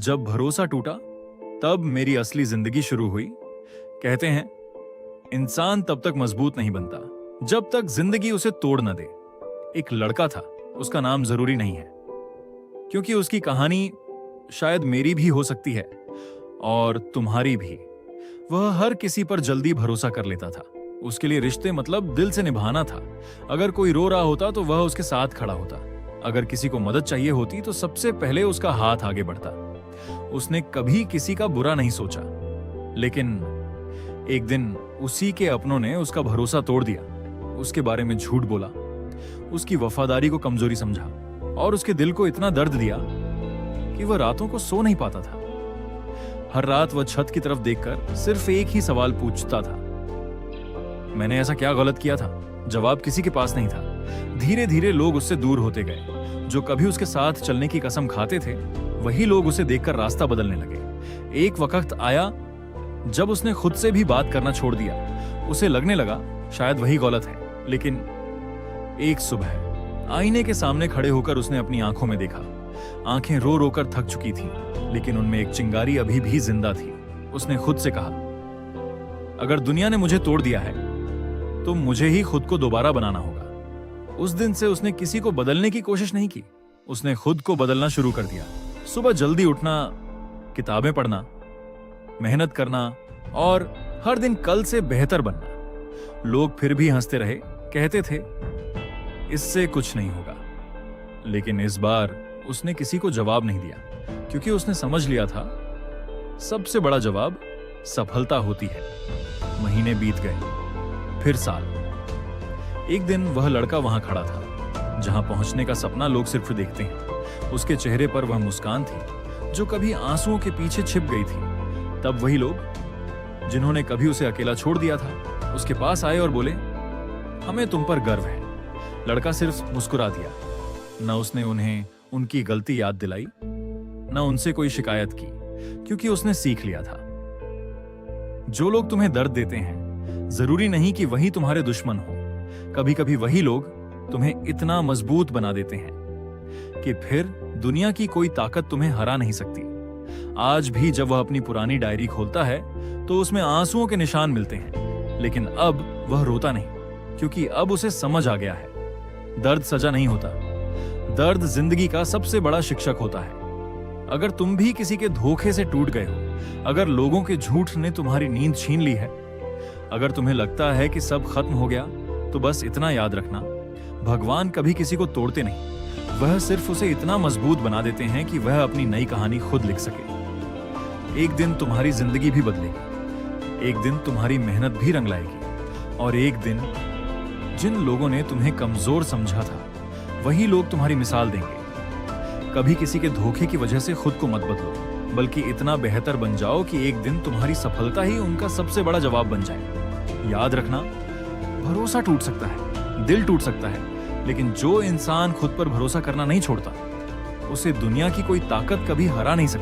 जब भरोसा टूटा तब मेरी असली जिंदगी शुरू हुई। कहते हैं इंसान तब तक मजबूत नहीं बनता जब तक जिंदगी उसे तोड़ न दे। एक लड़का था, उसका नाम जरूरी नहीं है क्योंकि उसकी कहानी शायद मेरी भी हो सकती है और तुम्हारी भी। वह हर किसी पर जल्दी भरोसा कर लेता था। उसके लिए रिश्ते मतलब दिल से निभाना था। अगर कोई रो रहा होता तो वह उसके साथ खड़ा होता। अगर किसी को मदद चाहिए होती तो सबसे पहले उसका हाथ आगे बढ़ता। उसने कभी किसी का बुरा नहीं सोचा। लेकिन एक दिन उसी के अपनों ने उसका भरोसा तोड़ दिया। उसके बारे में झूठ बोला, उसकी वफादारी को कमजोरी समझा और उसके दिल को इतना दर्द दिया कि वह रातों को सो नहीं पाता था। हर रात वह छत की तरफ देखकर सिर्फ एक ही सवाल पूछता था, मैंने ऐसा क्या गलत किया था? जवाब किसी के पास नहीं था। धीरे धीरे लोग उससे दूर होते गए। जो कभी उसके साथ चलने की कसम खाते थे वही लोग उसे देखकर रास्ता बदलने लगे। एक वक्त आया जब उसने खुद से भी बात करना छोड़ दिया। उसे लगने लगा शायद वही गलत है। लेकिन एक सुबह आईने के सामने खड़े होकर उसने अपनी आंखों में देखा। आंखें रो रो कर थक चुकी थी, लेकिन उनमें एक चिंगारी अभी भी जिंदा थी। उसने खुद से कहा, अगर दुनिया ने मुझे तोड़ दिया है तो मुझे ही खुद को दोबारा बनाना होगा। उस दिन से उसने किसी को बदलने की कोशिश नहीं की। उसने खुद को बदलना शुरू कर दिया। सुबह जल्दी उठना, किताबें पढ़ना, मेहनत करना और हर दिन कल से बेहतर बनना। लोग फिर भी हंसते रहे, कहते थे इससे कुछ नहीं होगा। लेकिन इस बार उसने किसी को जवाब नहीं दिया क्योंकि उसने समझ लिया था सबसे बड़ा जवाब सफलता होती है। महीने बीत गए, फिर साल। एक दिन वह लड़का वहां खड़ा था जहां पहुंचने का सपना लोग सिर्फ देखते हैं। उसके चेहरे पर वह मुस्कान थी जो कभी आंसुओं के पीछे छिप गई थी। तब वही लोग जिन्होंने कभी उसे अकेला छोड़ दिया था उसके पास आए और बोले, हमें तुम पर गर्व है। लड़का सिर्फ मुस्कुरा दिया। न उसने उन्हें उनकी गलती याद दिलाई, न उनसे कोई शिकायत की, क्योंकि उसने सीख लिया था जो लोग तुम्हें दर्द देते हैं जरूरी नहीं कि वही तुम्हारे दुश्मन हो। कभी कभी वही लोग तुम्हें इतना मजबूत बना देते हैं कि फिर दुनिया की कोई ताकत तुम्हें हरा नहीं सकती। आज भी जब वह अपनी पुरानी डायरी खोलता है तो उसमें आंसुओं के निशान मिलते हैं, लेकिन अब वह रोता नहीं क्योंकि अब उसे समझ आ गया है दर्द सजा नहीं होता, दर्द जिंदगी का सबसे बड़ा शिक्षक होता है। अगर तुम भी किसी के धोखे से टूट गए हो, अगर लोगों के झूठ ने तुम्हारी नींद छीन ली है, अगर तुम्हें लगता है कि सब खत्म हो गया, तो बस इतना याद रखना, भगवान कभी किसी को तोड़ते नहीं। वह सिर्फ उसे इतना मजबूत बना देते हैं कि वह अपनी नई कहानी खुद लिख सके। एक दिन तुम्हारी जिंदगी भी बदलेगी, एक दिन तुम्हारी मेहनत भी रंग लाएगी और एक दिन जिन लोगों ने तुम्हें कमजोर समझा था वही लोग तुम्हारी मिसाल देंगे। कभी किसी के धोखे की वजह से खुद को मत बदलो, बल्कि इतना बेहतर बन जाओ कि एक दिन तुम्हारी सफलता ही उनका सबसे बड़ा जवाब बन जाए। याद रखना, भरोसा टूट सकता है, दिल टूट सकता है, लेकिन जो इंसान खुद पर भरोसा करना नहीं छोड़ता उसे दुनिया की कोई ताकत कभी हरा नहीं सकती।